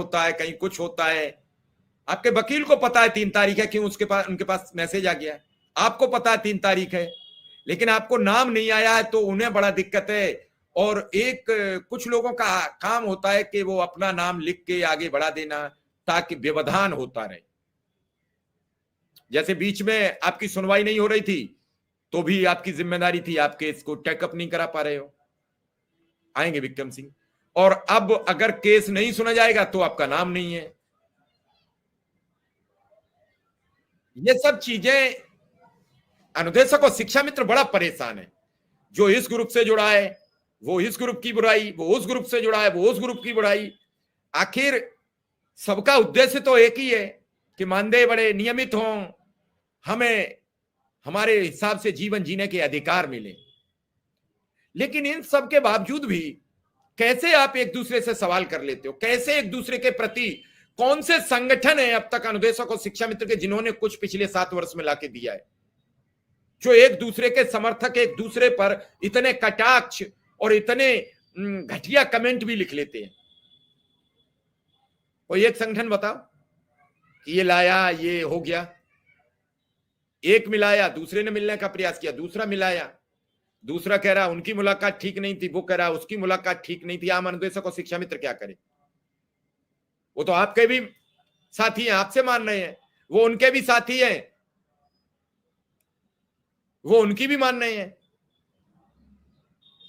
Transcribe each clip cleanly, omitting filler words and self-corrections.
होता है, कहीं कुछ होता है। आपके वकील को पता है 3 तारीख है, क्यों उनके पास मैसेज आ गया है। आपको पता है 3 तारीख है, लेकिन आपको नाम नहीं आया है, तो उन्हें बड़ा दिक्कत है। और कुछ लोगों का काम होता है कि वो अपना नाम लिख के आगे बढ़ा देना, ताकि व्यवधान होता रहे। जैसे बीच में आपकी सुनवाई नहीं हो रही थी, तो भी आपकी जिम्मेदारी थी, आप केस को टेकअप नहीं करा पा रहे हो। आएंगे विक्रम सिंह। और अब अगर केस नहीं सुना जाएगा तो आपका नाम नहीं है। ये सब चीजें अनुदेशक और शिक्षा मित्र बड़ा परेशान है। जो इस ग्रुप से जुड़ा है वो इस ग्रुप की बुराई, वो उस ग्रुप से जुड़ा है वो उस ग्रुप की बुराई। आखिर सबका उद्देश्य तो एक ही है कि मानदेय बड़े नियमित हों, हमें हमारे हिसाब से जीवन जीने के अधिकार मिले। लेकिन इन सब के बावजूद भी कैसे आप एक दूसरे से सवाल कर लेते हो? कैसे एक दूसरे के प्रति, कौन से संगठन है अब तक अनुदेशक और शिक्षा मित्र के जिन्होंने कुछ पिछले 7 वर्ष में लाके दिया है, जो एक दूसरे के समर्थक एक दूसरे पर इतने कटाक्ष और इतने घटिया कमेंट भी लिख लेते हैं? कोई एक संगठन बताओ कि ये लाया, ये हो गया। एक मिलाया, दूसरे ने मिलने का प्रयास किया, दूसरा मिलाया, दूसरा कह रहा उनकी मुलाकात ठीक नहीं थी, वो कह रहा उसकी मुलाकात ठीक नहीं थी। आम अनुदेशक और शिक्षा मित्र क्या करे? वो तो आपके भी साथी हैं, आपसे मान रहे हैं। वो उनके भी साथी हैं, वो उनकी भी मान रहे हैं।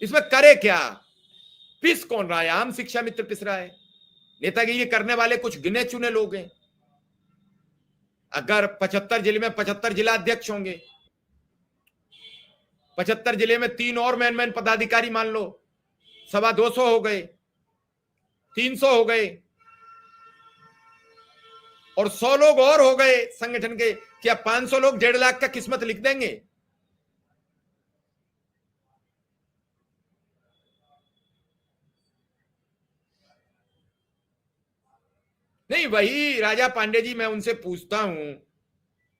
इसमें करे क्या? पिस कौन रहा है? आम शिक्षा मित्र पिस रहा है। नेतागिरी करने वाले कुछ गिने चुने लोग हैं। अगर 75 जिले में 75 जिला अध्यक्ष होंगे, 75 जिले में 3 और मैन पदाधिकारी मान लो, 250 हो गए, 300 हो गए, और 100 लोग और हो गए संगठन के। क्या 500 लोग 1.5 लाख का किस्मत लिख देंगे? नहीं, वही राजा पांडे जी, मैं उनसे पूछता हूं,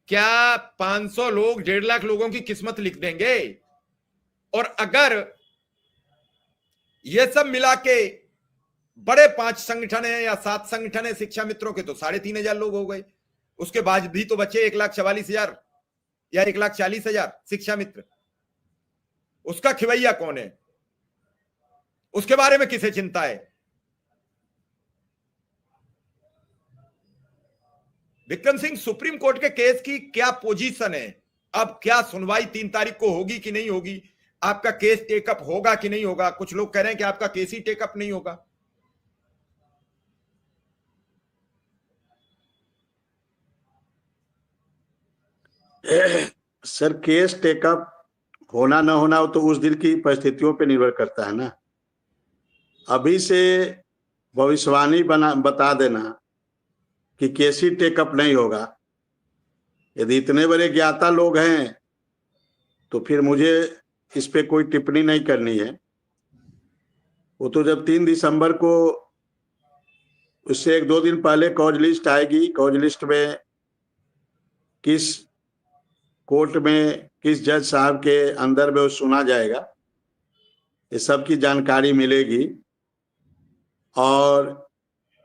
क्या 500 लोग 1.5 लाख लोगों की किस्मत लिख देंगे? और अगर ये सब मिला के बड़े 5 संगठन है या 7 संगठन है शिक्षा मित्रों के, तो 3,500 लोग हो गए। उसके बाद भी तो बचे 1,44,000 या 1,40,000 शिक्षा मित्र। उसका खिवैया कौन है? उसके बारे में किसे चिंता है? विक्रम सिंह, सुप्रीम कोर्ट के केस की क्या पोजीशन है? अब क्या सुनवाई 3 तारीख को होगी कि नहीं होगी? आपका केस टेकअप होगा कि नहीं होगा? कुछ लोग कह रहे हैं कि आपका केस ही टेकअप नहीं होगा। सर, केस टेकअप होना ना होना तो उस दिन की परिस्थितियों पे निर्भर करता है ना। अभी से भविष्यवाणी बता देना कि केस ही टेकअप नहीं होगा, यदि इतने बड़े ज्ञाता लोग हैं तो फिर मुझे इस पे कोई टिप्पणी नहीं करनी है। वो तो जब 3 दिसंबर को, उससे 1-2 दिन पहले कॉज लिस्ट आएगी, कॉज लिस्ट में किस कोर्ट में किस जज साहब के अंदर में वो सुना जाएगा, ये सब की जानकारी मिलेगी। और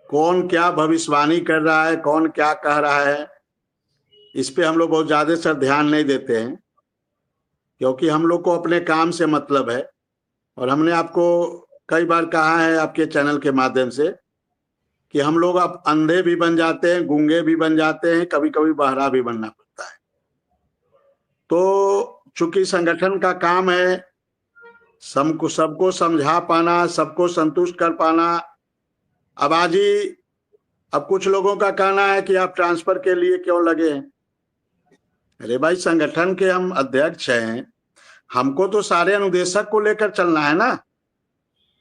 कौन क्या भविष्यवाणी कर रहा है, कौन क्या कह रहा है, इस पे हम लोग बहुत ज्यादा सर ध्यान नहीं देते हैं, क्योंकि हम लोग को अपने काम से मतलब है। और हमने आपको कई बार कहा है आपके चैनल के माध्यम से कि हम लोग अब अंधे भी बन जाते हैं, गूंगे भी बन जाते हैं, कभी कभी बहरा भी बनना पड़ता है। तो चूंकि संगठन का काम है सबको समझा पाना, सबको संतुष्ट कर पाना। अब कुछ लोगों का कहना है कि आप ट्रांसफर के लिए क्यों लगे हैं? अरे भाई, संगठन के हम अध्यक्ष हैं, हमको तो सारे अनुदेशक को लेकर चलना है ना।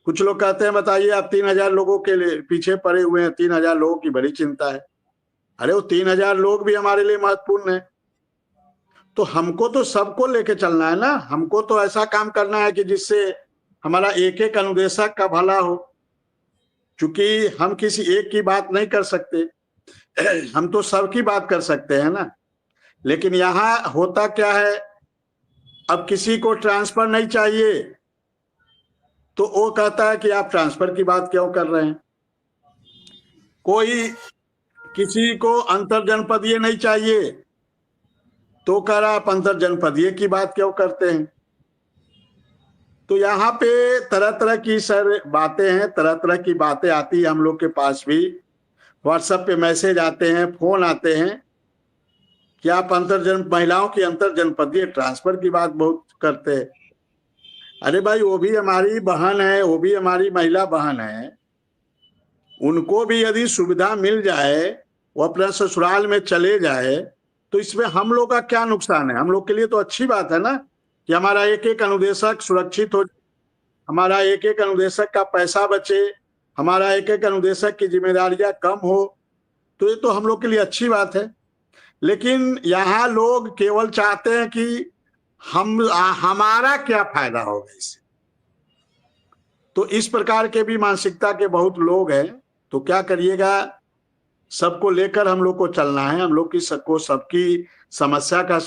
कुछ लोग कहते हैं बताइए आप 3,000 लोगों के लिए पीछे पड़े हुए हैं, 3,000 लोगों की बड़ी चिंता है। अरे वो 3,000 लोग भी हमारे लिए महत्वपूर्ण है। तो हमको तो सबको लेके चलना है ना। हमको तो ऐसा काम करना है कि जिससे हमारा एक एक अनुदेशक का भला हो। क्योंकि हम किसी एक की बात नहीं कर सकते, हम तो सबकी बात कर सकते हैं ना। लेकिन यहाँ होता क्या है, अब किसी को ट्रांसफर नहीं चाहिए तो वो कहता है कि आप ट्रांसफर की बात क्यों कर रहे हैं। कोई किसी को अंतर जनपदीय नहीं चाहिए, तो कह रहा आप अंतर जनपदीय की बात क्यों करते हैं। तो यहाँ पे तरह तरह की सर बातें हैं, तरह तरह की बातें आती है हम लोग के पास भी, व्हाट्सएप पे मैसेज आते हैं, फोन आते हैं कि आप महिलाओं की अंतर जनपदीय ट्रांसफर की बात बहुत करते हैं। अरे भाई, वो भी हमारी बहन है, वो भी हमारी महिला बहन है, उनको भी यदि सुविधा मिल जाए, वो अपना ससुराल में चले जाए, तो इसमें हम लोग का क्या नुकसान है। हम लोग के लिए तो अच्छी बात है ना कि हमारा एक एक अनुदेशक सुरक्षित हो, हमारा एक एक अनुदेशक का पैसा बचे, हमारा एक एक अनुदेशक की जिम्मेदारियां कम हो, तो ये तो हम लोग के लिए अच्छी बात है। लेकिन यहाँ लोग केवल चाहते हैं कि हमारा क्या फायदा होगा इससे। तो इस प्रकार के भी मानसिकता के बहुत लोग हैं। तो क्या करिएगा, सबको लेकर हम लोग को चलना है, हम लोग की सबकी समस्या का